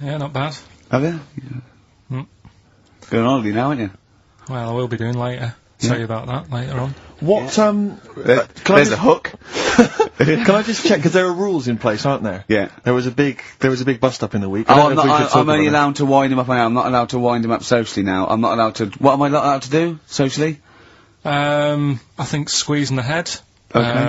Yeah, not bad. Have you? Yeah. Going on holiday now, aren't you? Well, I will be doing later. Tell you about that later on. What, There's a hook. Can I just check, because there are rules in place, aren't there? Yeah. There was a big bust-up in the week. I'm only allowed to wind him up now. I'm not allowed to wind him up socially now. I'm not allowed to... What am I not allowed to do, socially? I think squeezing the head,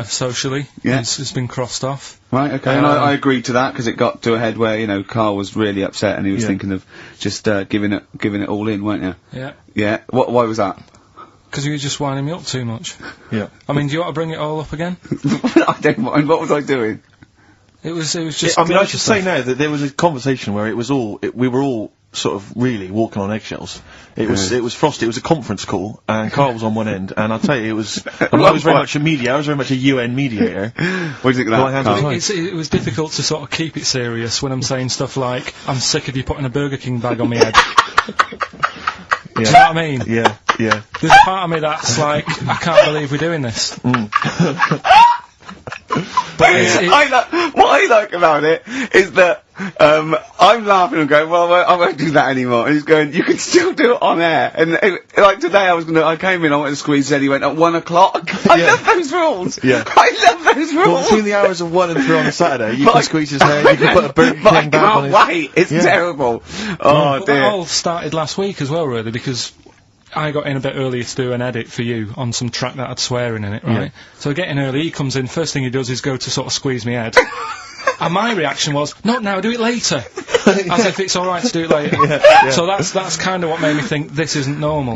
socially, it's been crossed off. Right, okay, and I agreed to that, because it got to a head where, you know, Karl was really upset, and he was thinking of just, giving it all in, weren't you? Yeah. Yeah, why was that? Because you were just winding me up too much. Yeah. I mean, do you want to bring it all up again? I don't mind, what was I doing? It was just... I mean, I should say now that there was a conversation where we were all sort of really walking on eggshells. It was frosty, it was a conference call, and Karl was on one end, and I'll tell you, I was very much a UN mediator. What do you think of that, Karl? It was difficult to sort of keep it serious when I'm saying stuff like, I'm sick of you putting a Burger King bag on my head. Do you know what I mean? Yeah. There's a part of me that's like, I can't believe we're doing this. But what I like about it is that I'm laughing and going, well, I won't do that anymore. And he's going, you can still do it on air. And like today, I came in, I went to squeeze his head. He went at 1 o'clock. I love those rules. Yeah. I love those rules. Well, between the hours of 1 and 3 on a Saturday, you can squeeze his hair. You can put a Burger King bag on his... But I can't wait. It's terrible. Oh dear. That all started last week as well, really, because I got in a bit earlier to do an edit for you on some track that had swearing in it, right? Yeah. So I get in early, he comes in, first thing he does is go to sort of squeeze me head. And my reaction was, not now, do it later. As if it's alright to do it later. So that's kind of what made me think this isn't normal.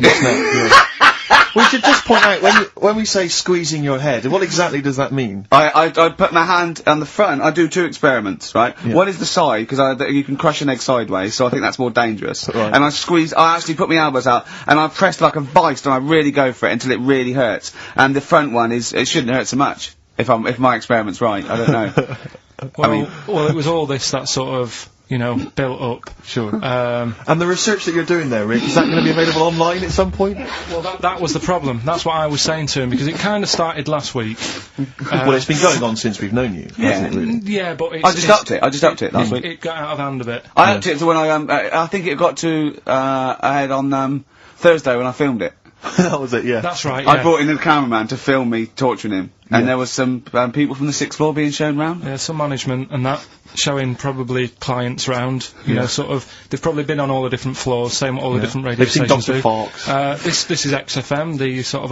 We should just point out, when we say squeezing your head, what exactly does that mean? I put my hand on the front. I do 2 experiments, right? Yeah. One is the side, because you can crush an egg sideways, so I think that's more dangerous. Right. And I actually put my elbows out, and I press like a vice, and I really go for it until it really hurts. And the front one it shouldn't hurt so much, if my experiment's right. I don't know. Well, it was all this that sort of, you know, built up. Sure. And the research that you're doing there, Rick, is that going to be available online at some point? Well, that was the problem. That's what I was saying to him, because it kind of started last week. Well, it's been going on since we've known you, hasn't it, really? Yeah, but I just upped it last week. It got out of hand a bit. I upped it to when I think it got to, ahead on, Thursday when I filmed it. That was it, yeah. That's right, yeah. I brought in the cameraman to film me torturing him. And there was some people from the 6th floor being shown round. Yeah, some management and that, showing probably clients round. You know, sort of, they've probably been on all the different floors, saying what all the different radio stations do. They've seen Dr. Fox. This is XFM, the sort of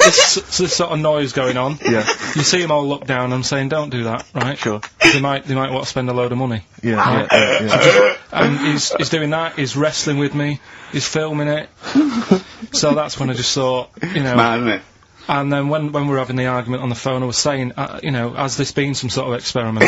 this sort of noise going on. Yeah. You see them all look down and saying, don't do that, right? Sure. They might want to spend a load of money. Yeah. And he's doing that, he's wrestling with me, he's filming it. So that's when I just thought, you know... Mad, isn't it? And then when we were having the argument on the phone, I was saying, you know, has this been some sort of experiment?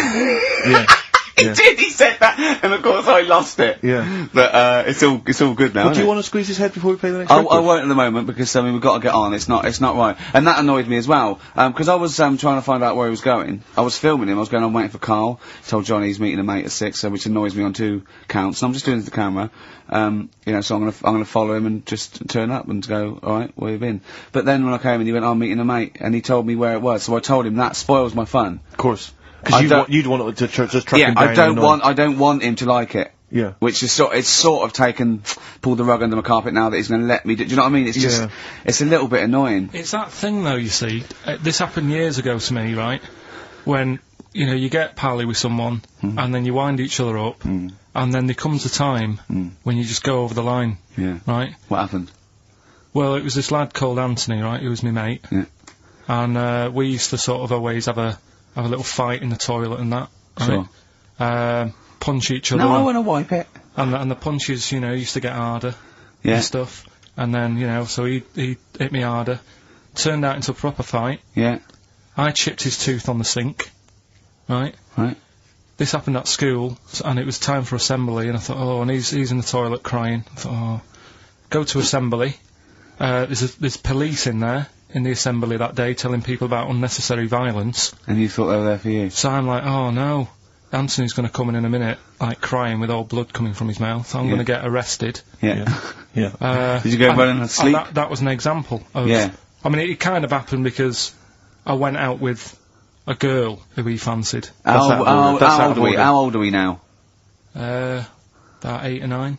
He did, he said that, and of course I lost it. Yeah. But, it's all good now, Do you want to squeeze his head before we play the next record? I won't at the moment, because, we've got to get on, it's not right. And that annoyed me as well, because I was, trying to find out where he was going. I was filming him, I was going on waiting for Karl, told Johnny he's meeting a mate at 6, which annoys me on 2 counts, and I'm just doing it to the camera. You know, so I'm gonna follow him and just turn up and go, alright, where you been? But then when I came in, he went, I'm meeting a mate, and he told me where it was, so I told him that spoils my fun. Of course. Because you'd want to just track him down. I don't want him to like it. Yeah. Which is it's sort of pulled the rug under my carpet now that he's going to let me do you know what I mean? It's just, it's a little bit annoying. It's that thing though, you see, this happened years ago to me, right? When, you know, you get pally with someone, and then you wind each other up, and then there comes a time when you just go over the line. Yeah. Right? What happened? Well, it was this lad called Anthony, right, who was my mate. Yeah. And, we used to sort of always have a little fight in the toilet and that. Right? Sure. Punch each other. No, I want to wipe it. And the punches, you know, used to get harder. Yeah. And stuff. And then, you know, so he hit me harder. Turned out into a proper fight. Yeah. I chipped his tooth on the sink. Right? Right. This happened at school, and it was time for assembly, and I thought, oh, and he's in the toilet crying. I thought, oh. Go to assembly. There's police in there. In the assembly that day, telling people about unnecessary violence. And you thought they were there for you? So I'm like, oh no, Anthony's going to come in a minute, like crying with all blood coming from his mouth. I'm going to get arrested. Yeah. Yeah. Did you go running and sleep? And that was an example of... Yeah. I mean, it kind of happened because I went out with a girl who he fancied. How old are we now? About 8 or 9.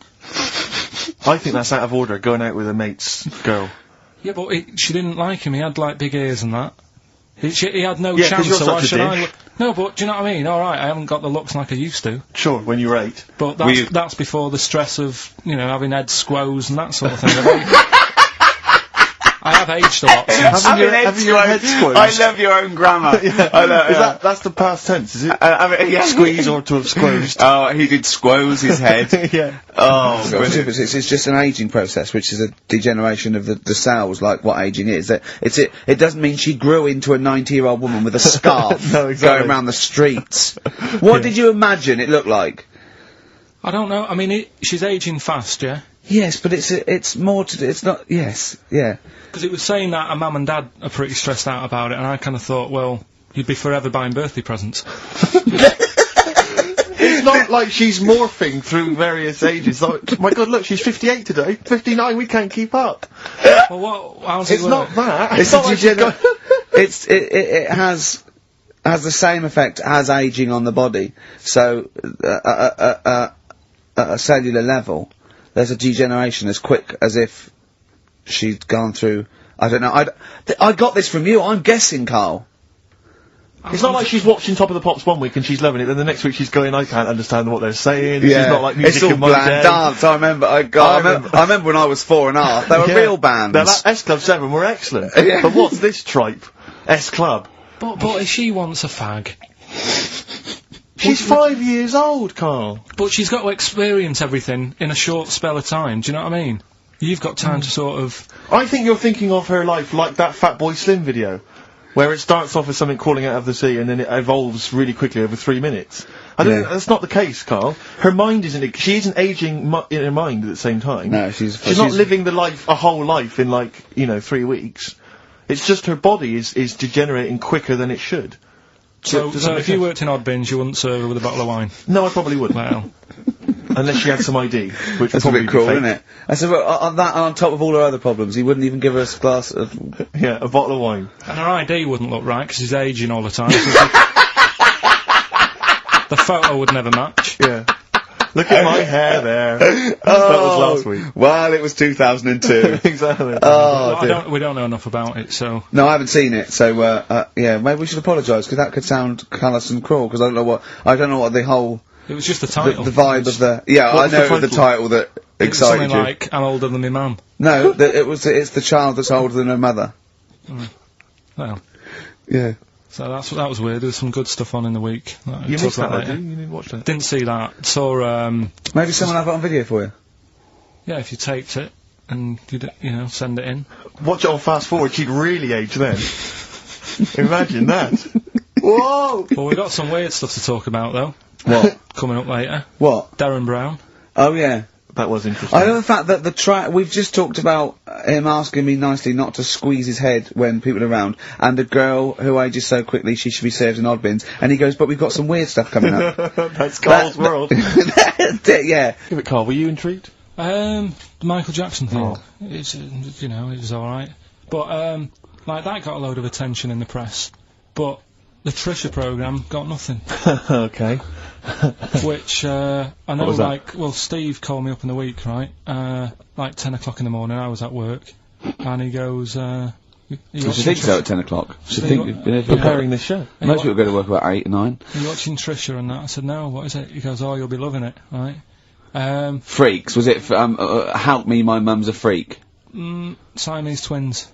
I think that's out of order, going out with a mate's girl. Yeah, but she didn't like him. He had, like, big ears and that. He had no Yeah, 'cause chance, you're so why such a should I dick. look? No, but do you know what I mean? Alright, I haven't got the looks like I used to. Sure, when you were 8. But that's before the stress of, having head squoes and that sort of thing. I have aged a lot since. Having your head squoze. I love your own grammar. Yeah. That's the past tense, is it? Yeah. Squeeze or to have squozed. Oh, he did squoze his head. Yeah. Oh, It's just an aging process, which is a degeneration of the cells, like what aging is. It doesn't mean she grew into a 90-year-old woman with a scarf No, exactly. going around the streets. What did you imagine it looked like? I don't know. I mean, she's aging fast, yeah? Yes, but it's more to do. It's not. Yes, yeah. Because it was saying that her mum and dad are pretty stressed out about it, and I kind of thought, well, you'd be forever buying birthday presents. It's not like she's morphing through various ages. Like, my God, look, she's 58 today. 59, we can't keep up. Well, how's it It's work? not that. It's not like she's got- it has the same effect as aging on the body. So at a cellular level, there's a degeneration as quick as if she'd gone through. I don't know. I got this from you. I'm guessing, Carl. It's not like she's watching Top of the Pops one week and she's loving it, then the next week she's going, I can't understand what they're saying. She's not like music it's all in my bland day. dance. I remember. I remember when I was 4.5. They were Yeah. real bands. Now, that S Club 7 were excellent. Yeah. But what's this tripe? S Club. But if she wants a fag. She's 5 years old, Carl. But she's got to experience everything in a short spell of time, do you know what I mean? You've got time to sort of... I think you're thinking of her life like that Fatboy Slim video, where it starts off as something crawling out of the sea and then it evolves really quickly over 3 minutes. I don't. That's not the case, Carl. Her mind isn't. She isn't aging in her mind at the same time. No, she's not living a whole life in 3 weeks. It's just her body is degenerating quicker than it should. So Does that make if you sense? worked in Odd Bins, you wouldn't serve her with a bottle of wine? No, I probably wouldn't. Well... Unless she had some ID, which That's would a probably bit cruel, be fake. isn't it? I said, well, on that, on top of all her other problems, he wouldn't even give her a glass of... Yeah, a bottle of wine. And her ID wouldn't look right, because she's aging all the time. So the photo would never match. Yeah. Look at my hair there. That was last week. Well, it was 2002. Exactly. Oh, dear. We don't know enough about it, so... No, I haven't seen it, so, yeah, maybe we should apologise, because that could sound callous and cruel, because I don't know what the whole... It was just the title. The vibe of the... Yeah, What I was know the it was the title that It was excited something you. like, I'm older than my mum. No, it's the child that's older than her mother. Well, Yeah. so that was weird. There was some good stuff on in the week. You missed that, later. didn't you? You didn't watch that. Didn't see that. Saw, Maybe someone have it on video for you. yeah, if you taped it and you send it in. Watch it on fast forward, she'd really age then. Imagine that. Whoa! Well, we've got some weird stuff to talk about though. What? Coming up later. What? Darren Brown. Oh, yeah. That was interesting. I know the fact that we've just talked about him asking me nicely not to squeeze his head when people are around, and a girl who ages so quickly she should be served in odd bins, and he goes, but we've got some weird stuff coming up. That's Carl's world. Yeah. Yeah, but Carl, were you intrigued? The Michael Jackson thing. Oh. It's, it was alright. But, that got a load of attention in the press. But the Trisha programme got nothing. Okay. Which, I know, was that? Steve called me up in the week, right? 10 o'clock in the morning, I was at work, and he goes, She thinks so at 10 o'clock. She So think you- you've been Preparing this show. Most people go to work about 8 or 9. Are you watching Trisha and that? I said, no, what is it? He goes, oh, you'll be loving it, right? Freaks, was it, Help Me, My Mum's a Freak? Siamese Twins.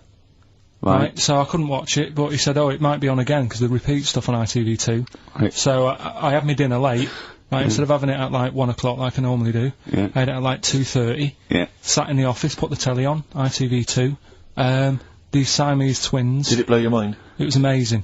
Right. So I couldn't watch it, but he said, oh, it might be on again, because they repeat stuff on ITV2. Right. So I had my dinner late, right, instead of having it at 1 o'clock like I normally do, Yeah. I had it at 2:30, Yeah. sat in the office, put the telly on, ITV2, these Siamese Twins. Did it blow your mind? It was amazing.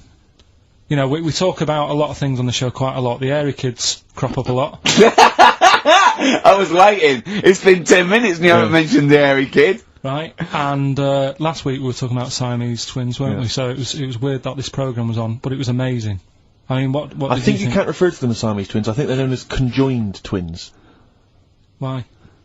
We talk about a lot of things on the show quite a lot. The Airy Kids crop up a lot. I was waiting. It's been 10 minutes and you haven't mentioned the Airy Kid. Right, and last week we were talking about Siamese Twins, weren't we? So it was weird that this programme was on, but it was amazing. I mean, what I did think you you can't refer to them as Siamese twins. I think they're known as conjoined twins. Why?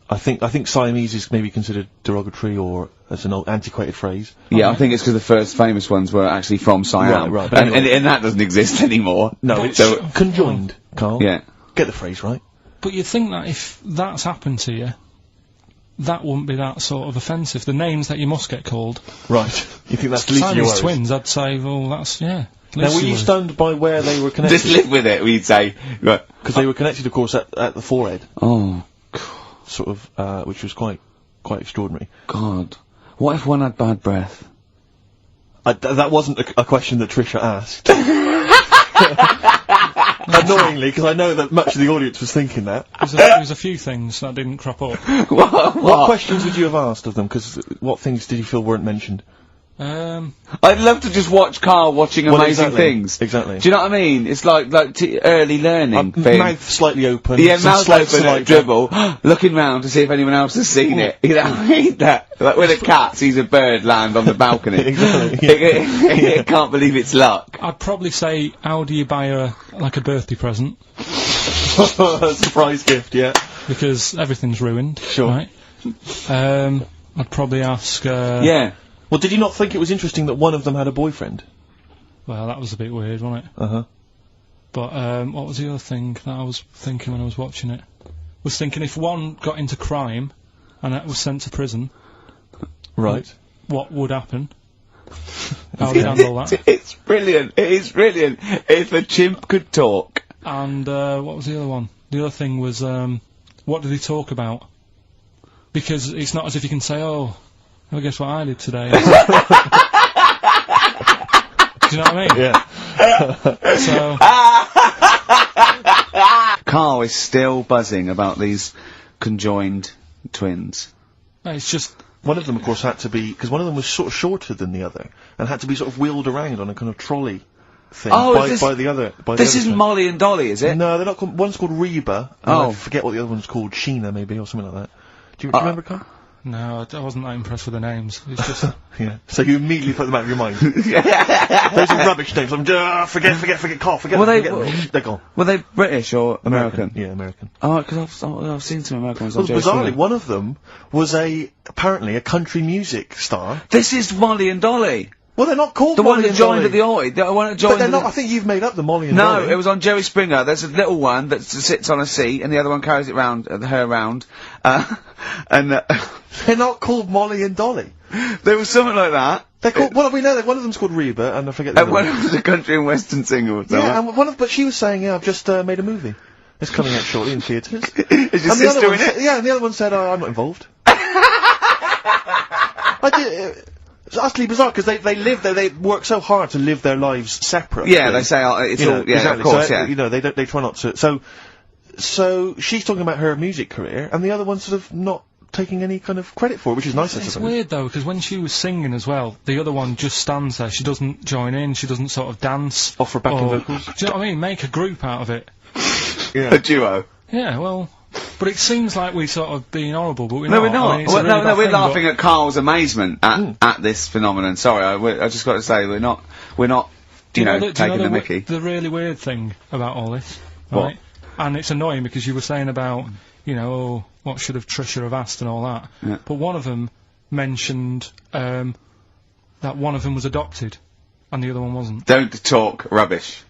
I think Siamese is maybe considered derogatory or as an old antiquated phrase. Yeah, I think it's because the first famous ones were actually from Siam. Right, but and that doesn't exist anymore. No, it's So- conjoined, Carl. Yeah. Get the phrase right. But you'd think that if that's happened to you, that wouldn't be that sort of offensive. The names that you must get called. Right. You think that's the least of your Siamese worries? Twins, I'd say, well, that's, yeah. Now, were you stunned by where they were connected? Just live with it, we'd say. Right. Because they were connected, of course, at the forehead. Oh, Sort of, which was quite extraordinary. God. What if one had bad breath? That wasn't a question that Trisha asked. Annoyingly, because I know that much of the audience was thinking that. There's a few things that didn't crop up. What questions would you have asked of them? Because what things did you feel weren't mentioned? I'd love to just watch Karl watching amazing things. Exactly. Do you know what I mean? It's like early learning thing. Mouth slightly open. Yeah, some mouth slight open, saliva. dribble, looking round to see if anyone else has seen it. You know what I mean? Like when a cat sees a bird land on the balcony. Exactly. It can't believe its luck. I'd probably say, how do you buy her, like, a birthday present? Surprise gift, yeah. Because everything's ruined. Sure. Right? I'd probably ask, Yeah. Well, did you not think it was interesting that one of them had a boyfriend? Well, that was a bit weird, wasn't it? Uh-huh. But, what was the other thing that I was thinking when I was watching it? Was thinking if one got into crime, and that was sent to prison, Right. what would happen? How would you handle that? It's brilliant. It is brilliant. If a chimp could talk. And, what was the other one? The other thing was, what did he talk about? Because it's not as if you can say, oh, well, guess what I did today? Do you know what I mean? Yeah. So... Karl is still buzzing about these conjoined twins. No, it's just... One of them, of course, had to be... Because one of them was sort of shorter than the other, and had to be sort of wheeled around on a kind of trolley thing by the other... This isn't Molly and Dolly, is it? No, they're not called... One's called Reba, and I forget what the other one's called, Sheena, maybe, or something like that. Do you remember, Karl? No, I wasn't that impressed with the names. It's just... Yeah. So you immediately put them out of your mind. Those are rubbish names. I'm forget Karl, forget them. They're gone. Were they British or American? Yeah, American. Oh, because I've seen some American ones. Well, on Jerry bizarrely, Springer. one of them was apparently a country music star. This is Molly and Dolly. Well, they're not called The Molly one that and joined Dolly. at the Oi. The one that joined. But they're not. I think you've made up the Molly and Dolly. No, it was on Jerry Springer. There's a little one that sits on a seat, and the other one carries it round, her around. They're not called Molly and Dolly. There was something like that. They're called. Well, we know that one of them's called Reba, and I forget the other One one. was a country and western singer or something. Yeah, and but she was saying, yeah, I've just made a movie. It's coming out shortly in theatres. Is your And the other sister one in it? Yeah, and the other one said, I'm not involved. It's utterly bizarre, because they live there, they work so hard to live their lives separate. Yeah, they say it's You know, all. Yeah, exactly. of course. So, Yeah. you know, they try not to. So she's talking about her music career, and the other one's sort of not taking any kind of credit for it, which is nice, I It's suppose. weird though, because when she was singing as well, the other one just stands there. She doesn't join in. She doesn't sort of dance. Offer backing or- vocals. Do you know what I mean? Make a group out of it. A duo. Yeah, well, but it seems like we're sort of being horrible, but we're No, not. we're not. I mean, it's a Well, really no, bad we're thing, laughing at Karl's amazement Mm. at this phenomenon. Sorry, I just got to say we're not. Do you know taking the the mickey. the really weird thing about all this, What? right? And it's annoying because you were saying about, you know, oh, what should have Trisha have asked and all that. Yeah. But one of them mentioned that one of them was adopted, and the other one wasn't. Don't talk rubbish.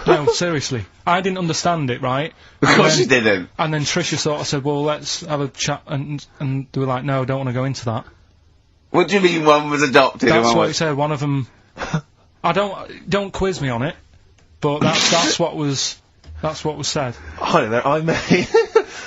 No, seriously, I didn't understand it, right? Of And course then- you didn't. And then Trisha sort of said, "Well, let's have a chat," and they were like, "No, don't want to go into that." What do you mean one was adopted and That's one what he was? said. One of them. I don't quiz me on it, but that's what was said. Hello there,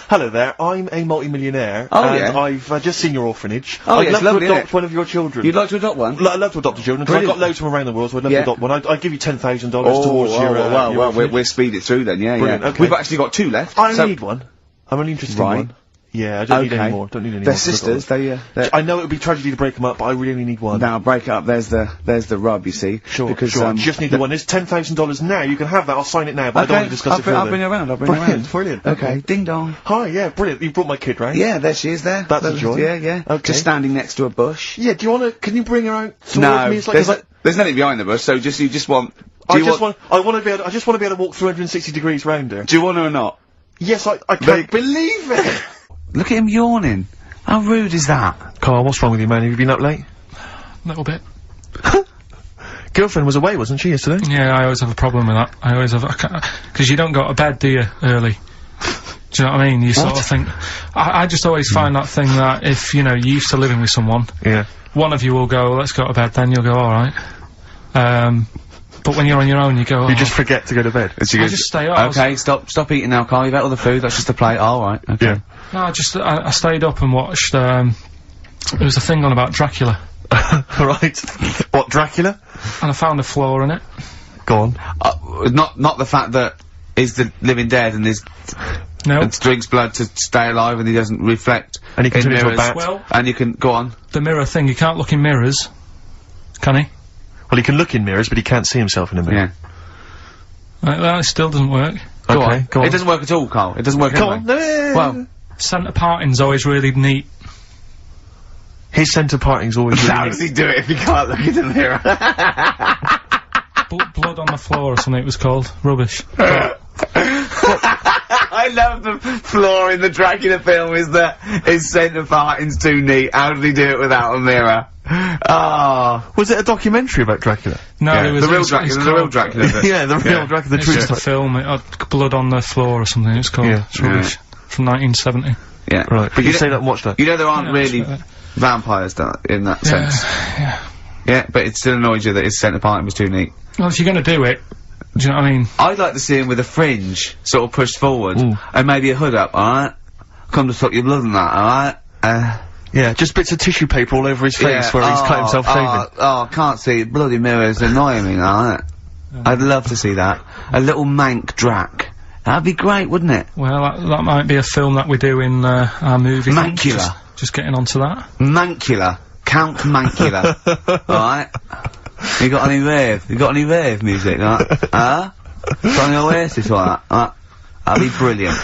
Hello there, I'm a multi-millionaire, Oh, and yeah. I've just seen your orphanage. Oh, I'd yeah, it's love lovely, to isn't adopt it? one of your children. You'd like to adopt one? I'd love to adopt a children, because I've got Brilliant. loads from around the world, so I'd love Yeah. to adopt one. I'd give you $10,000 Oh, towards your, your orphanage. we'll speed it through then. Yeah, Brilliant, yeah. okay. We've actually got two left. I so need one. I'm only interested Right. in one. Yeah, I don't need Okay. any more. Don't need any They're more. sisters. They're I know it would be tragedy to break them up, but I really only need one. now break it up. There's the rub. You see. Sure, because sure. I just need the one. There's $10,000 now. You can have that. I'll sign it now, but I don't want to discuss it further. I'll bring her around. I'll bring her around. Brilliant. Okay. Ding dong. Hi, yeah, brilliant. You brought my kid round. Yeah, there she is. There. That's a joy. Yeah, yeah. Okay. Just standing next to a bush. Yeah, do you want to? Can you bring her out towards No, me? It's like, 'cause there's nothing behind the bush. So you just want. I do you just want to be able to walk 360 degrees round her. Do you want her or not? Yes, I They- can't believe it. Look at him yawning. How rude is that? Karl, what's wrong with you, man? Have you been up late? A little bit. Girlfriend was away, wasn't she, yesterday? Yeah, I always have a problem with that. I always have, because you don't go to bed, do you, early? Do you know what I mean? You sort of think... I just always find that thing that if, you know, you're used to living with someone... Yeah. One of you will go, let's go to bed, then you'll go, alright. But when you're on your own, you go... You just forget to go to bed. I just stay up. Okay, stop eating now, Carl. You've ate all the food. That's just a plate. Alright, okay. Yeah. No, I stayed up and watched, there was a thing on about Dracula. Right. What, Dracula? And I found a flaw in it. Go on. Not the fact that he's the living dead and and drinks blood to stay alive and he doesn't reflect. And he can in turn into a mirrors. bat. Well, And you can, go on. the mirror thing, you can't look in mirrors. Can he? Well, he can look in mirrors, but he can't see himself in a mirror. Yeah. Right, well, it still doesn't work. Go on. Go on. It doesn't work at all, Carl. It doesn't work Go anyway. on. Well, Centre parting's always really neat. His centre parting's always how really does he do it if he can't look in the mirror? Blood on the floor or something it was called. Rubbish. I love the flaw in the Dracula film is that his centre parting's too neat. How did he do it without a mirror? Ah. Was it a documentary about Dracula? No, Yeah, there was the real it's Dracula, the called- real Dracula. Yeah, the real Dracula, the It's true just a story. film. It had blood on the floor or something. It's called. Yeah. It's rubbish. From 1970. Yeah. Right, but you know- say that and watch that. You know there aren't Yeah, really that's right. vampires in that sense. Yeah. Yeah, but it still annoys you that his centre parting was too neat. Well, if you're gonna do it, do you know what I mean? I'd like to see him with a fringe sort of pushed forward and maybe a hood up, alright? Come to suck your blood and that, alright? Yeah, just bits of tissue paper all over his face where he's cut himself shaving. Oh, can't see. Bloody mirrors annoying me, alright? I'd love to see that. A little mank Drac. That'd be great, wouldn't it? Well, that might be a film that we do in our movie. thing. Mancula. Just getting onto that. Mancula. Count Mancula. Alright? You got any rave? You got any rave music, right? Huh? Got any Oasis or that? That'd be brilliant.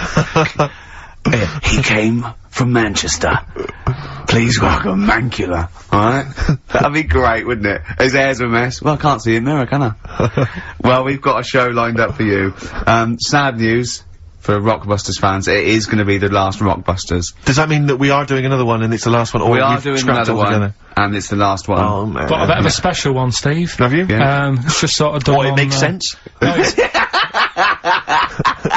He came from Manchester. Please welcome Mancula. Alright? That'd be great, wouldn't it? His hair's a mess. Well, I can't see a mirror, can I? Well, we've got a show lined up for you. Sad news for Rockbusters fans. It is going to be the last Rockbusters. Does that mean that we are doing another one and it's the last one, or We are we've doing scrapped another one, altogether? and it's the last one. Oh, man. But a bit of a special one, Steve. Have you? Yeah. It's just sort of done What, it on, makes sense? No, it's,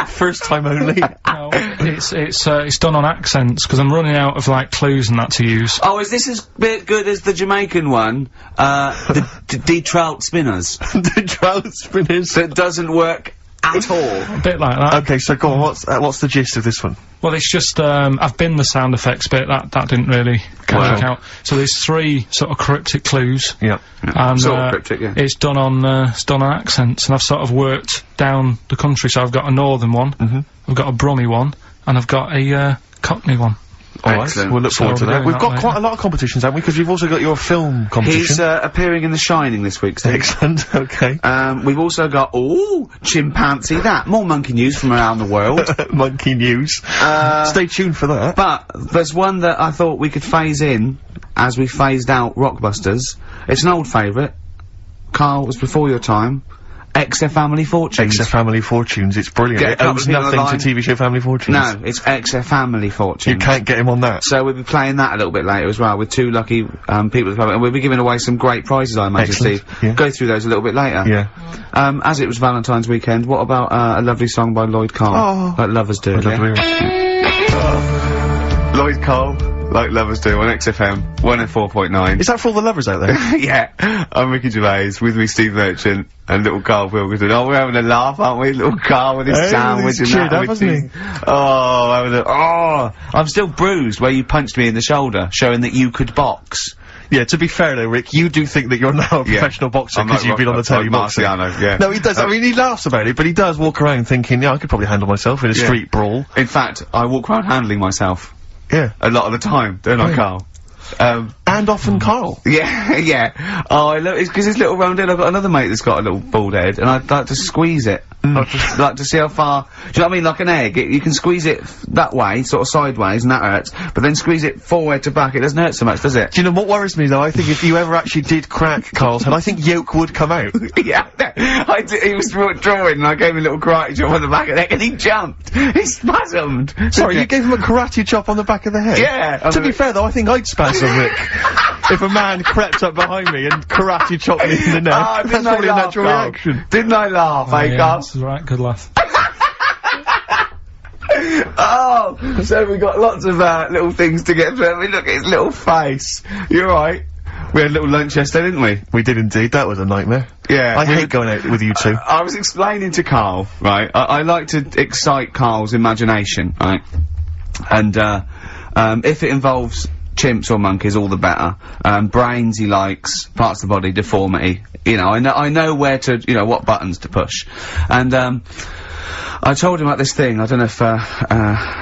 First time only. no, it's done on accents because I'm running out of like clues and that to use. Oh, is this as bit good as the Jamaican one? The trout spinners. The trout spinners. That doesn't work at all. A bit like that. Okay, so go on, what's the gist of this one? Well, it's just I've been the sound effects bit that didn't really work out. So there's 3 sort of cryptic clues. Yeah. And Sort of cryptic, yeah. it's done on accents, and I've sort of worked down the country. So I've got a northern one, I've got a Brummie one, and I've got a Cockney one. Alright, Excellent. we'll look forward to So we're that. doing We've that got later. quite a lot of competitions, haven't we? Because you've also got your film competition. He's appearing in The Shining this week, Steve. Excellent, okay. We've also got, chimpanzee that. More monkey news from around the world. Monkey news. Stay tuned for that. But there's one that I thought we could phase in as we phased out Rockbusters. It's an old favourite. Carl, it was before your time. XF Family Fortunes. XF Family Fortunes, it's brilliant. Get a It couple owes of people nothing online. to TV show Family Fortunes. No, it's XF Family Fortunes. You can't get him on that. So we'll be playing that a little bit later as well with 2 lucky people at the moment, and we'll be giving away some great prizes, I imagine, Excellent, Steve. yeah. Go through those a little bit later. Yeah. As it was Valentine's weekend, what about a lovely song by Lloyd Cole? Oh. Like Lovers Do. I'd love to hear it. Lloyd Cole, like Lovers Do on XFM 104.9. Is that for all the lovers out there? Yeah, I'm Ricky Gervais, with me Steve Merchant and little Karl Pilkington. Oh, we're having a laugh, aren't we? Little Karl with his Hey, sandwich he's and cheered that. up, with hasn't his- I'm still bruised where you punched me in the shoulder, showing that you could box. Yeah, to be fair though, Rick, you do think that you're now a professional boxer I'm because like you've been on the telly boxing. Marciano, yeah. No, he does. I mean, he laughs about it, but he does walk around thinking, yeah, I could probably handle myself in a street brawl. In fact, I walk around handling myself Yeah. a lot of the time, don't I, Yeah. Karl? And often Carl. Yeah, yeah. Oh, I love it's because his little round head. I've got another mate that's got a little bald head, and I'd like to squeeze it. I'd just like to see how far. Do you know what I mean? Like an egg, you can squeeze it that way, sort of sideways, and that hurts. But then squeeze it forward to back, it doesn't hurt so much, does it? Do you know what worries me though? I think if you ever actually did crack Carl's head, I think yolk would come out. Yeah, he was drawing, and I gave him a little karate chop on the back of the neck, and he jumped. He spasmed. Sorry, you gave him a karate chop on the back of the head? Yeah. To be fair though, I think I'd spasm, Rick. If a man crept up behind me and karate chopped me in the neck, Oh, that's didn't I probably a laugh, natural Karl? reaction. Didn't I laugh, Oh, eh, yeah, Karl? this is right, good laugh. Oh, so we got lots of little things to get through. I mean, look at his little face. You're right. We had a little lunch yesterday, didn't we? We did indeed. That was a nightmare. Yeah. I hate going out with you two. I was explaining to Karl, right? I like to excite Karl's imagination, right? And if it involves chimps or monkeys, all the better. Brains he likes, parts of the body, deformity. You know, I know where to, you know, what buttons to push. And I told him about this thing. I don't know if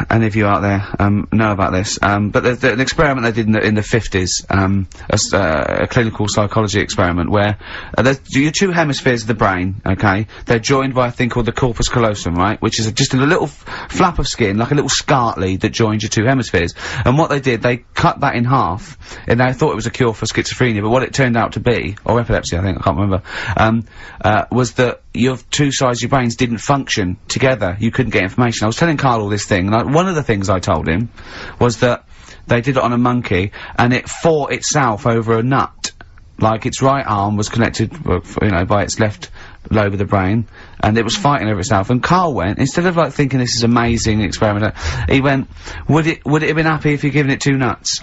any of you out there know about this, but there's an experiment they did in the 50s, a clinical psychology experiment where there's your two hemispheres of the brain, okay? They're joined by a thing called the corpus callosum, right? Which is just a little flap of skin, like a little scarlet lead that joins your two hemispheres. And what they did, they cut that in half, and they thought it was a cure for schizophrenia, but what it turned out to be, or epilepsy, I think, I can't remember, was that your two sides of your brains didn't function together. You couldn't get information. I was telling Karl all this thing, and one of the things I told him was that they did it on a monkey, and it fought itself over a nut. Like, its right arm was connected, you know, by its left lobe of the brain, and it was fighting over itself. And Karl went, instead of, like, thinking this is amazing experiment, he went, would it have been happy if you'd given it two nuts?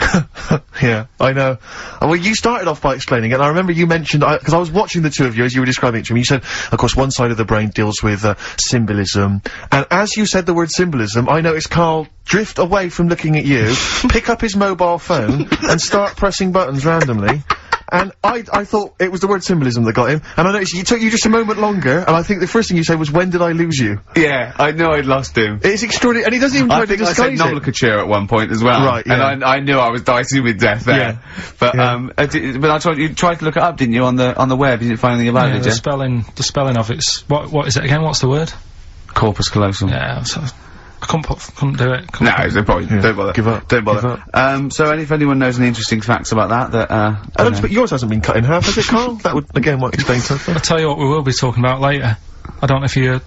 Yeah, I know. Well, you started off by explaining it, and I remember you mentioned, because I was watching the two of you as you were describing it to me, you said, of course, one side of the brain deals with, symbolism, and as you said the word symbolism, I noticed Karl drift away from looking at you, pick up his mobile phone, and start pressing buttons randomly. And I thought it was the word symbolism that got him, and I noticed it took you just a moment longer, and I think the first thing you said was, when did I lose you? Yeah, I know I'd lost him. It's extraordinary, and he doesn't even try to disguise it. I said nomenclature at one point as well. Right, yeah. And I knew I was dicing with death there. Yeah. But, Yeah. but I told you tried to look it up, didn't you, on the web? You didn't find anything about it, did you? The spelling of it's, what is it again? What's the word? Corpus callosum. Yeah, so I couldn't do it. No, there's no point. Yeah. Don't bother. Give up. Don't bother. Give up. So if anyone knows any interesting facts about that, I don't expect yours hasn't been cut in half, has it, Karl? That would, again, might explain something. I'll tell you what we will be talking about later. I don't know if you're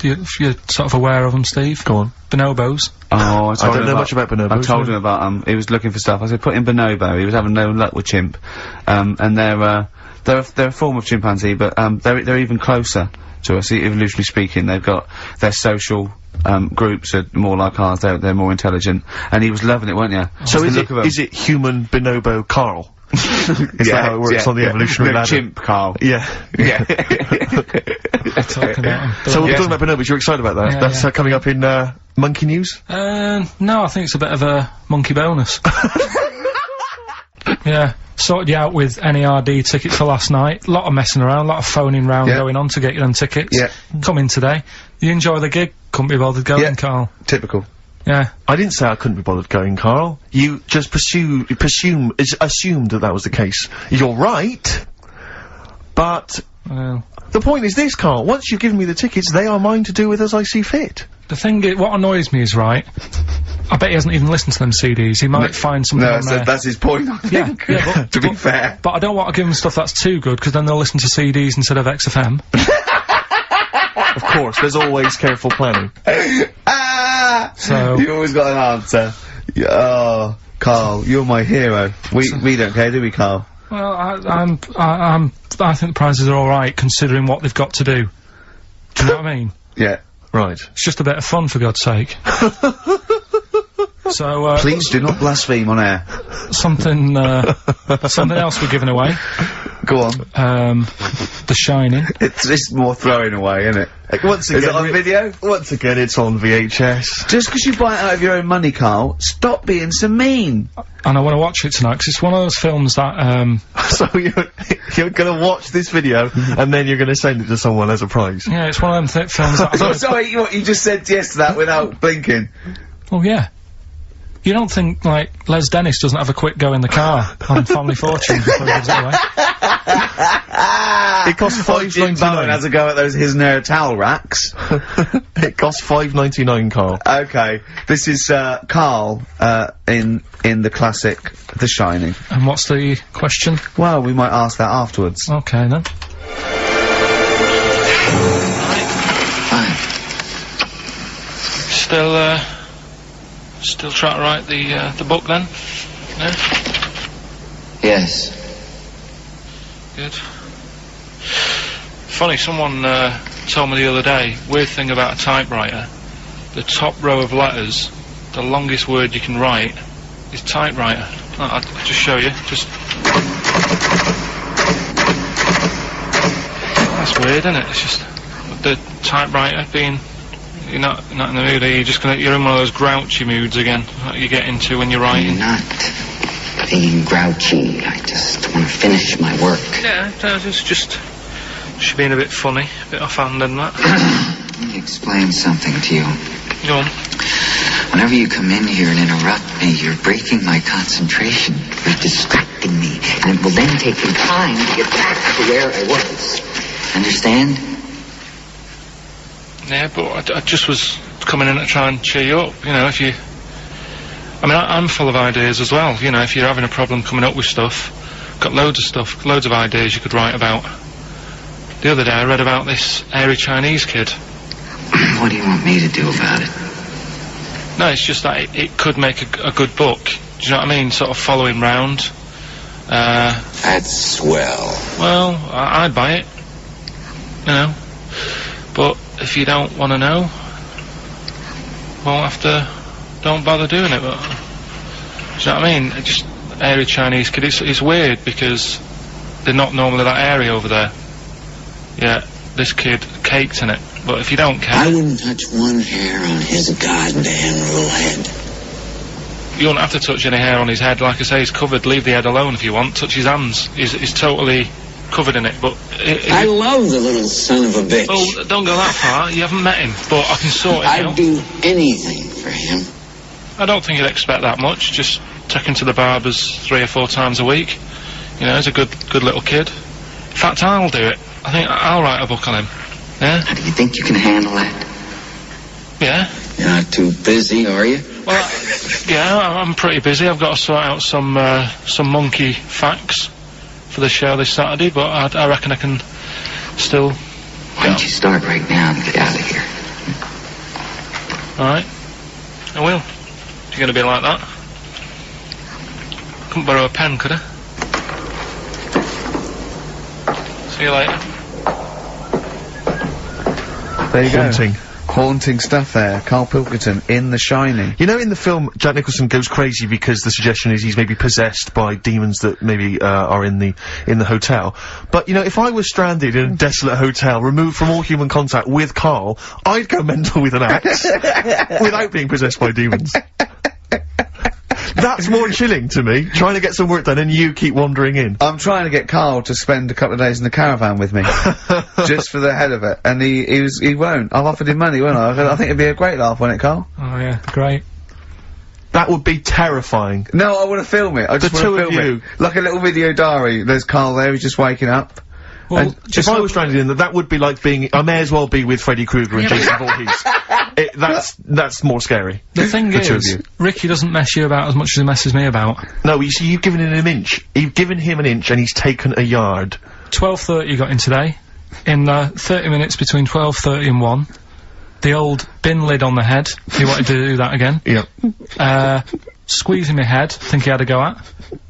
sort of aware of them, Steve. Go on. Bonobos. Oh, I don't know much about bonobos. I told him about, he was looking for stuff. I said, put in bonobo. He was having no luck with chimp. And they're a form of chimpanzee, but, they're even closer to us, evolutionarily speaking. They've got their social, groups are more like ours. They're more intelligent. And he was loving it, weren't you? So is it human bonobo Karl? Is that how it works on the evolutionary ladder? Chimp Karl. Yeah. Yeah. Talking about 'em. So we're talking about bonobos, you're excited about that? Yeah, That's coming up in, Monkey News? No, I think it's a bit of a monkey bonus. Yeah, sorted you out with NERD tickets for last night. A lot of messing around, a lot of phoning round going on to get you them tickets. Yeah. Come in today. You enjoy the gig? Couldn't be bothered going, Karl. Typical. Yeah. I didn't say I couldn't be bothered going, Karl. You just assumed that was the case. You're right, but Well, the point is this, Karl. Once you've given me the tickets, they are mine to do with as I see fit. the thing is, what annoys me is, right, I bet he hasn't even listened to them CDs. He might find something on there. That's his point, I think. Yeah, to be fair. But I don't want to give them stuff that's too good, because then they'll listen to CDs instead of XFM. Of course, there's always careful planning. So You always got an answer. Oh, Karl, you're my hero. We don't care, do we, Karl? well, I think the prizes are all right considering what they've got to do. Do you know what I mean? Yeah. Right. It's just a bit of fun, for God's sake. So Please do not blaspheme on air. something else we're giving away. Go on. The Shining. It's more throwing away, isn't it? Once Is again, it on video? Once again, it's on VHS. Just because you buy it out of your own money, Karl, stop being so mean. And I want to watch it tonight, because it's one of those films that, So you're gonna watch this video, and then you're gonna send it to someone as a prize. yeah, it's one of them films that So, sorry, what, you just said yes to that without blinking. Oh, yeah. You don't think, like, Les Dennis doesn't have a quick go in the car on Family Fortune before he gives it away? It costs Jim Bowen has $5.99. a go at those his and her towel racks. It costs $5.99, Karl. Okay, this is Karl in the classic The Shining. And what's the question? Well, we might ask that afterwards. Okay, then. Still trying to write the book, then? No? Yes. Good. Funny, someone told me the other day, weird thing about a typewriter, the top row of letters the longest word you can write is typewriter. I'll just show you. That's weird, isn't it? It's just the typewriter being. You're not in the mood, are you? You're in one of those grouchy moods again, that you get into when you're writing. I'm not being grouchy. I just want to finish my work. Yeah, it's just being a bit funny, a bit offhand and that. Let me explain something to you. Go on. Whenever you come in here and interrupt me, you're breaking my concentration. You're distracting me. And it will then take me time to get back to where I was. Understand? Yeah, but I just was coming in to try and cheer you up, you know, if you... I mean, I'm full of ideas as well, you know, if you're having a problem coming up with stuff, got loads of ideas you could write about. The other day I read about this airy Chinese kid. What do you want me to do about it? No, it's just that it could make a good book. Do you know what I mean? Sort of following round. That's swell. Well, I'd buy it. You know. But if you don't want to know, don't bother doing it. But, do you know what I mean? Just airy Chinese kid. It's weird because they're not normally that airy over there. Yeah, this kid caked in it. But if you don't care... I wouldn't touch one hair on his goddamn little head. You won't have to touch any hair on his head. Like I say, he's covered. Leave the head alone if you want. Touch his hands. He's totally covered in it. But... I love the little son of a bitch. Well, don't go that far. You haven't met him. But I can sort it out. I'd do anything for him. I don't think you'd expect that much. Just take him to the barber's 3 or 4 times a week. You know, he's a good little kid. In fact, I'll do it. I think I'll write a book on him. Yeah? How do you think you can handle that? Yeah? You're not too busy, are you? Well, yeah, I'm pretty busy. I've got to sort out some monkey facts for the show this Saturday, but I reckon I can still... Why don't you start right now and get out of here? Alright. I will. If you're going to be like that. Couldn't borrow a pen, could I? See you later. There you Haunting. go. Haunting stuff there. Karl Pilkington in The Shining. You know, in the film, Jack Nicholson goes crazy because the suggestion is he's maybe possessed by demons that maybe are in the hotel. But you know, if I was stranded in a desolate hotel, removed from all human contact with Karl, I'd go mental with an axe without being possessed by demons. That's more chilling to me, trying to get some work done and you keep wandering in. I'm trying to get Karl to spend a couple of days in the caravan with me. Just for the hell of it. And he won't. I've offered him money, won't I? I think it'd be a great laugh, wouldn't it, Karl? Oh yeah, great. That would be terrifying. No, I want to film it. I just want to film it. Like a little video diary. There's Karl there, he's just waking up. Well, if I was stranded in that would be like being, I may as well be with Freddy Krueger and Jason Voorhees. That's more scary. The thing is, Ricky doesn't mess you about as much as he messes me about. No, you see, you've given him an inch. You've given him an inch and he's taken a yard. 12:30 you got in today. In 30 minutes between 12:30 and 1. The old bin lid on the head. He wanted to do that again. Yep. Squeezing my head, think he had a go at.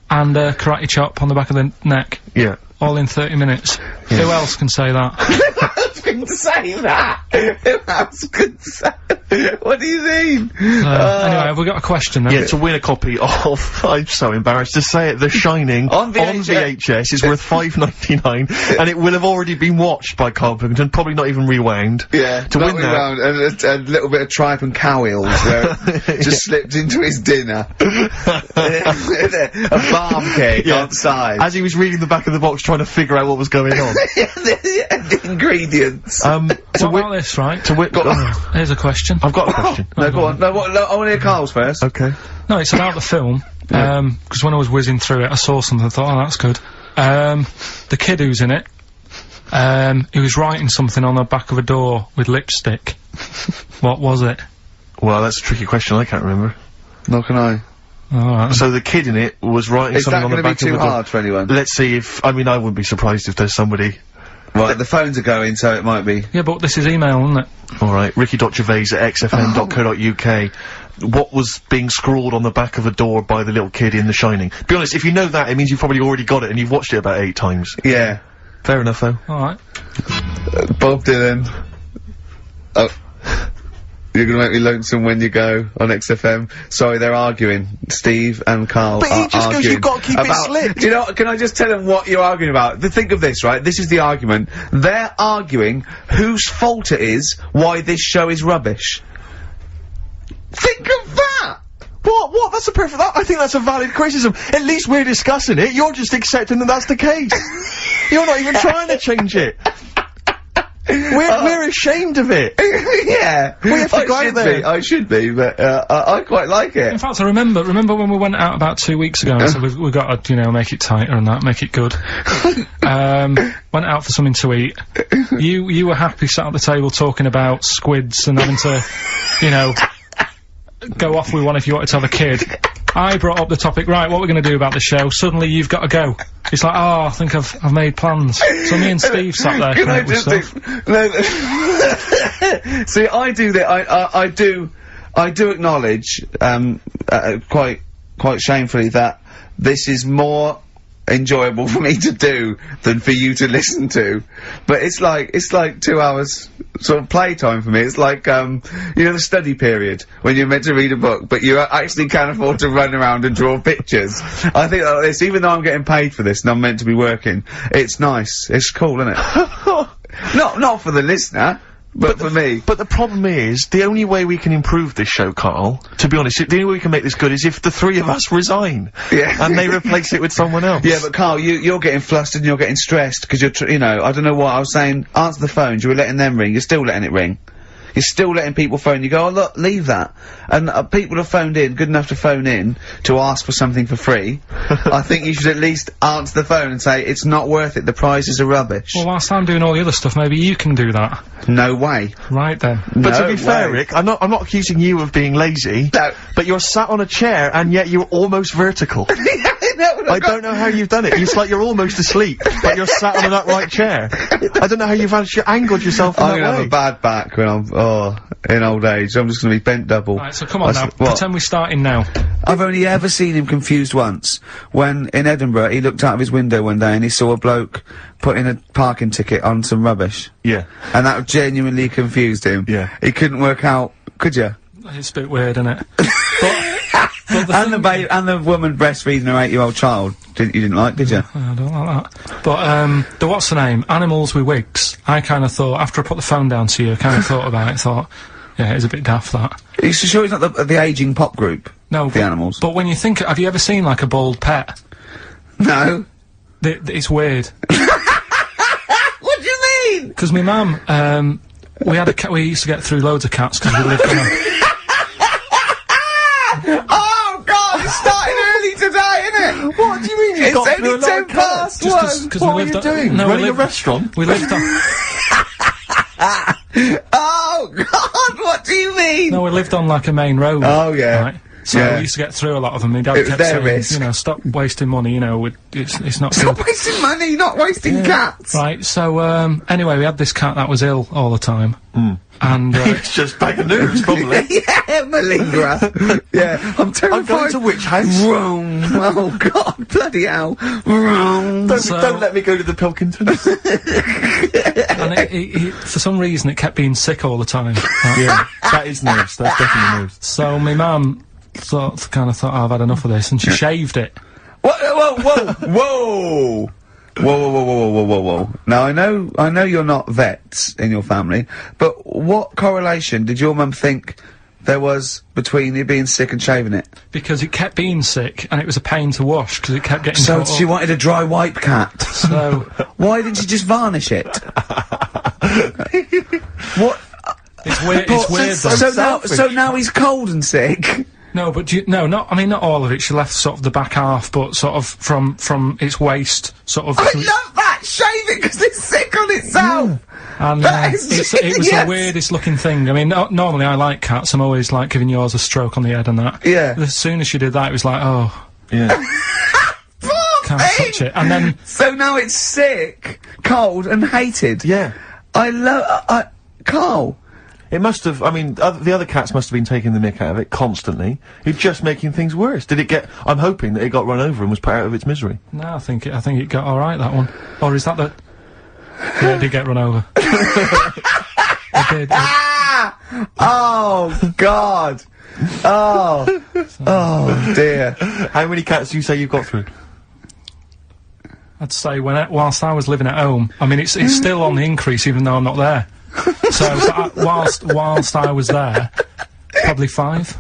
And karate chop on the back of the neck. Yeah. All in 30 minutes. Yeah. Who else can say that? Who else can say that? Who else can say what do you mean? Anyway, have we got a question then? Yeah, to win a copy of, I'm so embarrassed to say it, The Shining on VHS is worth $5.99 and it will have already been watched by Karl Pilkington, probably not even rewound. Yeah, to win that. And a little bit of tripe and cow eels where it just slipped into his dinner. A barm cake outside. As he was reading the back of the box trying to figure out what was going on. The ingredients. What about this, right? Here's a question. I've got a question. No, go on. No, I want to hear Karl's first. Okay. No, it's about the film. Because when I was whizzing through it, I saw something and thought, oh, that's good. The kid who's in it, he was writing something on the back of a door with lipstick. What was it? Well, that's a tricky question, I can't remember. Nor can I. Alright. So the kid in it was writing something on the back of the door. Is that going to be too hard for anyone? Let's see if, I mean, I wouldn't be surprised if there's somebody... Right, the phones are going, so it might be. Yeah, but this is email, isn't it? Alright, ricky.gervais@xfm.co.uk. What was being scrawled on the back of a door by the little kid in The Shining? Be honest, if you know that, it means you've probably already got it and you've watched it about 8 times. Yeah. Fair enough, though. Alright. Bob Dylan. Oh. You're gonna make me lonesome when you go on XFM. Sorry, they're arguing. Steve and Karl But are he just goes, arguing you've got to keep it slick. Do you know, can I just tell them what you're arguing about? Think of this, right? This is the argument. They're arguing whose fault it is why this show is rubbish. Think of that! What? That's a perfect. I think that's a valid criticism. At least we're discussing it. You're just accepting that that's the case. You're not even trying to change it. We're ashamed of it. Yeah. We have to go out there. I should be, but I quite like it. In fact, I remember when we went out about 2 weeks ago and said we've got to, you know, make it tighter and that, make it good. Went out for something to eat. You were happy sat at the table talking about squids and having to, you know, go off with one if you wanted to have a kid. I brought up the topic, right, what we're going to do about the show. Suddenly you've got to go. It's like, oh, I think I've made plans. So me and Steve sat there coming up with stuff. See, I do that. I do acknowledge, quite shamefully, that this is more enjoyable for me to do than for you to listen to. But it's like 2 hours sort of playtime for me. It's like, you know, the study period when you're meant to read a book, but you actually can't afford to run around and draw pictures. I think like this, even though I'm getting paid for this and I'm meant to be working, it's nice. It's cool, isn't it? Not for the listener. But for me. But the problem is, the only way we can improve this show, Karl, to be honest, the only way we can make this good is if the three of us resign. Yeah. And they replace it with someone else. Yeah, but Karl, you're getting flustered and you're getting stressed, because you're, you know, I don't know what, I was saying, answer the phones, you were letting them ring, you're still letting it ring. You're still letting people phone you, go, oh look, leave that. And people have phoned in, good enough to phone in, to ask for something for free. I think you should at least answer the phone and say, it's not worth it, the prizes are rubbish. Well, whilst I'm doing all the other stuff, maybe you can do that. No way. Right then. But No to be fair, way. Rick, I'm not accusing you of being lazy. No. But you're sat on a chair, and yet you're almost vertical. I don't know how you've done it. It's like you're almost asleep, but you're sat on an upright chair. I don't know how you've angled yourself in I'm that gonna have way. a bad back when I'm, in old age. I'm just gonna be bent double. Right, so come on now. What? Pretend we're starting now. I've only ever seen him confused once. When, in Edinburgh, he looked out of his window one day and he saw a bloke putting a parking ticket on some rubbish. Yeah. And that genuinely confused him. Yeah. He couldn't work out, could you? It's a bit weird, isn't it? And the woman breastfeeding her 8-year-old child. You didn't like, did you? I don't like that. But, what's the name? Animals with wigs. I kind of thought, after I put the phone down to you, I kind of thought about it, thought, yeah, it's a bit daft, that. Are you sure he's not the ageing pop group? No. The Animals? But when you think, have you ever seen, like, a bald pet? No. It's weird. What do you mean? Because my mum, we had a cat, we used to get through loads of cats because we lived on a... Oh god, it's starting early today, isn't it? What do you mean you It's got through a only lot 10 of cats? past one. Cause What we were lived you on, doing? No, Running we a lived, restaurant? we lived on... Oh god, what do you mean? No, we lived on, like, a main road. Oh, yeah. Right? So Yeah. we used to get through a lot of them. My dad It was kept their saying, risk. you know, stop wasting money, you know, it's not Stop good. wasting money, not wasting cats. Right, so, anyway, we had this cat that was ill all the time. And, It's just bad news, probably. Yeah, malingerer. Yeah, I'm terrified. I'm going to which house? Wrong. Oh god, bloody hell. Wrong. Don't let me go to the Pilkingtons. and it, for some reason, it kept being sick all the time. Right? Yeah, that is news. That's definitely news. So my mum kind of thought, oh, I've had enough of this, and she shaved it. Whoa, whoa, whoa. Whoa. Now, I know you're not vets in your family, but what correlation did your mum think there was between you being sick and shaving it? Because it kept being sick, and it was a pain to wash, because it kept getting So caught she up. wanted a dry wipe cat. So, Why didn't she just varnish it? What? it's weird, it's weird though. So now he's cold and sick. No, but I mean, not all of it. She left sort of the back half, but sort of from its waist, sort of. I love that! Shave it because it's sick on itself! And That is it was genius. the weirdest looking thing. I mean, normally I like cats. I'm always like giving yours a stroke on the head and that. Yeah. As soon as she did that, it was like, oh, Yeah. Poor can't thing! touch it. And then So now it's sick, cold, and hated. Yeah. I love. Carl. It must have, I mean, the other cats must have been taking the mick out of it constantly. It's just making things worse. Did it get, I'm hoping that it got run over and was put out of its misery. no, I think it got all right, that one. Or is that the? Yeah, it did get run over. It did. Oh, God. Oh, dear. How many cats do you say you've got through? I'd say whilst I was living at home, I mean, it's still on the increase even though I'm not there. So whilst I was there, probably 5.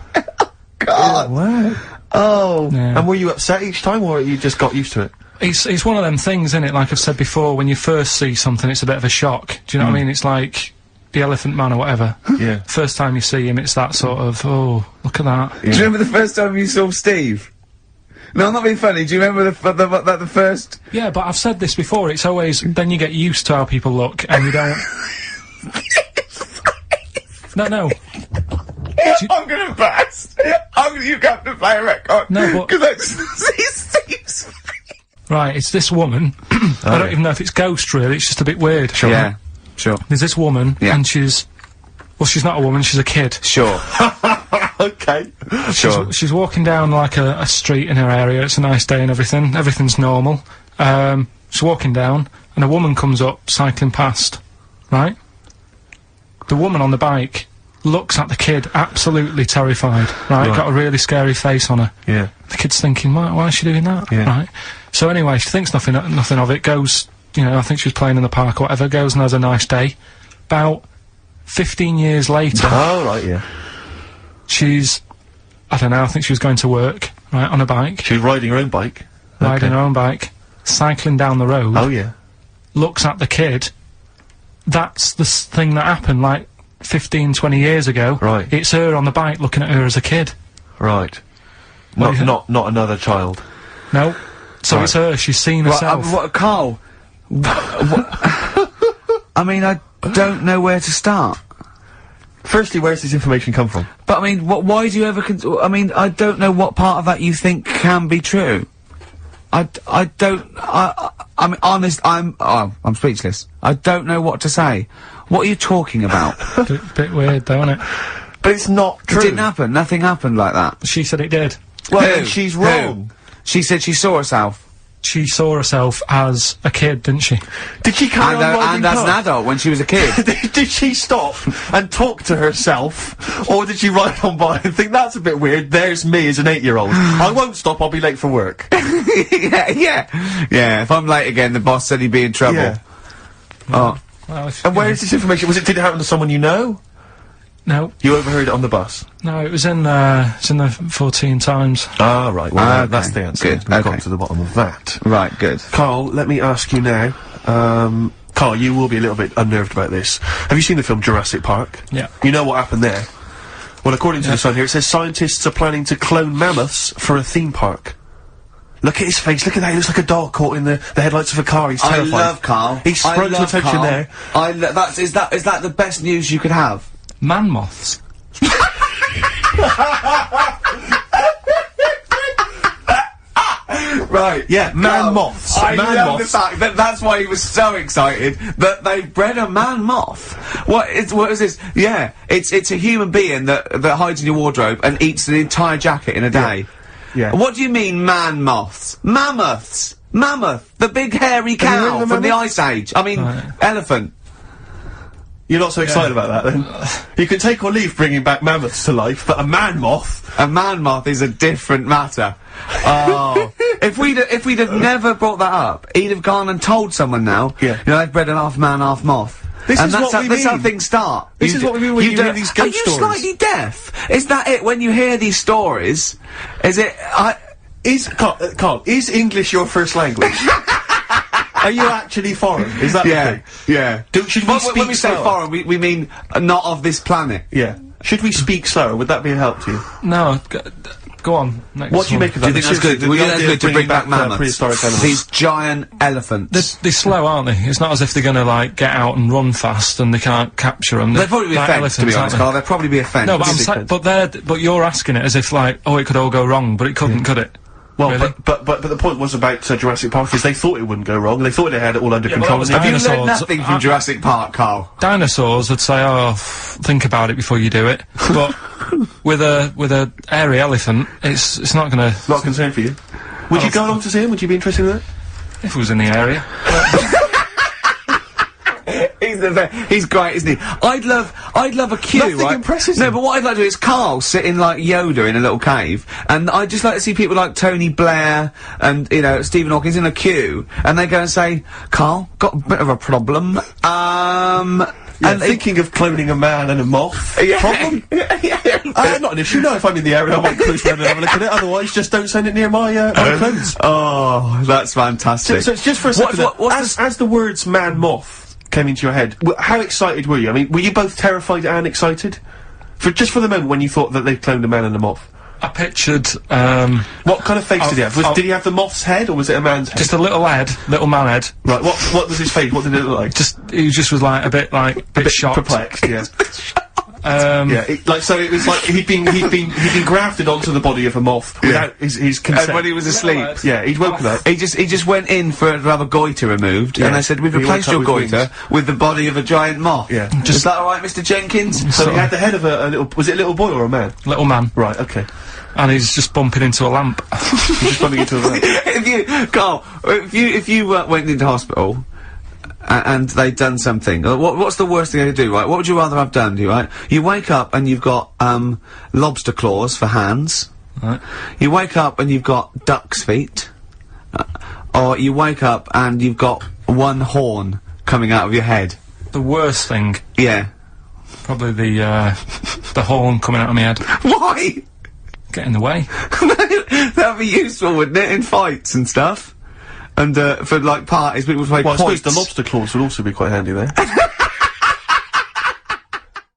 God. Wow. Oh. Yeah. And were you upset each time, or you just got used to it? It's one of them things, isn't it? Like I've said before, when you first see something, it's a bit of a shock. Do you know what I mean? It's like the Elephant Man or whatever. Yeah. First time you see him, it's that sort of, oh, look at that. Do you remember the first time you saw Steve? No, I'm not being funny. Do you remember the first? Yeah, but I've said this before. It's always then you get used to how people look, and you don't. No. I'm gonna burst. You have to play a record. No, but because I just see Steve's face. Right, it's this woman. I don't even know if it's ghost really. It's just a bit weird. Sure. Yeah. Sure. There's this woman, and she's not a woman. She's a kid. Sure. Okay. Sure. She's walking down like a street in her area. It's a nice day and everything. Everything's normal. She's walking down, and a woman comes up cycling past. Right. The woman on the bike looks at the kid, absolutely terrified. Right. Got a really scary face on her. Yeah. The kid's thinking, why is she doing that? Yeah. Right. So anyway, she thinks nothing of it. Goes, you know, I think she was playing in the park or whatever. Goes and has a nice day. About 15 years later. Oh, right, yeah. She's, I don't know, I think she was going to work, right, on a bike. She was riding her own bike. Riding her own bike, cycling down the road. Oh, yeah. Looks at the kid. That's the thing that happened, like, 15, 20 years ago. Right. It's her on the bike looking at her as a kid. Right. What Not another child. No. So Right. it's her, she's seen herself. What, Carl? I mean, I don't know where to start. Firstly, where's this information come from? But I mean, why do you ever? I mean, I don't know what part of that you think can be true. I mean, honest. I'm speechless. I don't know what to say. What are you talking about? Bit weird, though, isn't it? But it's not true. It didn't happen. Nothing happened like that. She said it did. Well, Who? then she's wrong. She said she saw herself. She saw herself as a kid, didn't she? Did she carry on riding And as an past? adult when she was a kid. Did she stop and talk to herself, or did she ride on by and think, that's a bit weird, there's me as an 8-year-old. I won't stop, I'll be late for work. Yeah. If I'm late again, the boss said he'd be in trouble. Yeah. Oh. Well, And where is this information? Did it happen to someone you know? No. You overheard it on the bus? No, it was in the 14 Times. Ah, right. Well, Ah, okay. that's the answer. Good, We've okay. got to the bottom of that. Right, good. Carl, let me ask you now. Carl, you will be a little bit unnerved about this. Have you seen the film Jurassic Park? Yeah. You know what happened there? Well, according to the Sun here, it says scientists are planning to clone mammoths for a theme park. Look at his face, look at that, he looks like a dog caught in the headlights of a car, he's terrified. I love Carl. He sprung to attention Carl. there. Is that the best news you could have? Man moths. Right. Yeah, man moths. I Man love moths. the fact that that's why he was so excited that they bred a man moth. What is this? Yeah, it's a human being that hides in your wardrobe and eats an entire jacket in a day. Yeah. What do you mean man moths? Mammoths. Mammoth, the big hairy Have you heard cow of a from the mammoth? Ice Age. I mean, elephant. You're not so excited about that, then? You can take or leave bringing back mammoths to life, but a man moth? A man moth is a different matter. Oh, if we'd have never brought that up, he'd have gone and told someone now. Yeah. You know, they've bred an half man, half moth. This and is that's what how, we that's how mean. things start. This is what we mean when you hear these ghost Are you stories. slightly deaf? Is that it? When you hear these stories, is it? Carl, is English your first language? Are you actually foreign? Is that the thing? Yeah. Should we Well, speak when we say slower? foreign, we mean not of this planet. Yeah. Should we speak slower? Would that be a help to you? No, go on. Next What do you one. make of Do that? you think that's good? The Would you think idea that's of good to bring back mammoths? prehistoric animals. These giant elephants. They're slow, aren't they? It's not as if they're gonna, like, get out and run fast and they can't capture them. They'd probably be a fence, to be honest, Carl. They'd probably be a fence. No, but you're asking it as if, like, oh, it could all go wrong, but it couldn't, could it? Well, Really? but the point was about Jurassic Park is they thought it wouldn't go wrong. They thought they had it all under Yeah, but control. that was and they Have you didn't. learned Dinosaurs. nothing from Jurassic Park, Carl? Dinosaurs would say, oh, think about it before you do it. But with a hairy elephant, it's not gonna. Not a concern for you. Would you go along to see him? Would you be interested in that? If it was in the area. He's great, isn't he? I'd love a queue, Nothing right? impresses No, him. but what I'd like to do is Carl sitting like Yoda in a little cave, and I'd just like to see people like Tony Blair and, you know, Stephen Hawking in a queue, and they go and say, Carl, got a bit of a problem, Yeah, and thinking of cloning a man and a moth. Yeah. Problem? Not an issue. No, if I'm in the area, I might cruise around and have a look at it. Otherwise, just don't send it near my clothes. Oh, that's fantastic. So it's just for a second. As the words "man moth" came into your head, how excited were you? I mean, were you both terrified and excited? Just for the moment when you thought that they'd cloned a man and a moth. I pictured, What kind of face did he have? Did he have the moth's head, or was it a man's head? just a little man head. Right, what was his face? What did it look like? He just was like, a bit shocked. Perplexed, yeah. Yeah, So it was like he'd been grafted onto the body of a moth without his consent. And when he was asleep, Yeah, he'd woken up. he just went in to have a goiter removed, Yeah. and they said, we've He replaced woke up your with goiter with the body of a giant moth. Yeah. Is that alright, Mr. Jenkins? So he had the head of a little. Was it a little boy or a man? little man. Right. Okay. And he's just bumping into a lamp. He's just bumping into a lamp. Carl, if you went into hospital and they'd done something, what's the worst thing they could do, right? What would you rather have done, right? You wake up and you've got lobster claws for hands. Right. You wake up and you've got duck's feet. Or you wake up and you've got one horn coming out of your head. The worst thing, Yeah. probably the horn coming out of my head. Why? Get in the way. That'd be useful, wouldn't it, in fights and stuff? And for like parties, people would play Well, I suppose quoits. the lobster claws would also be quite handy there.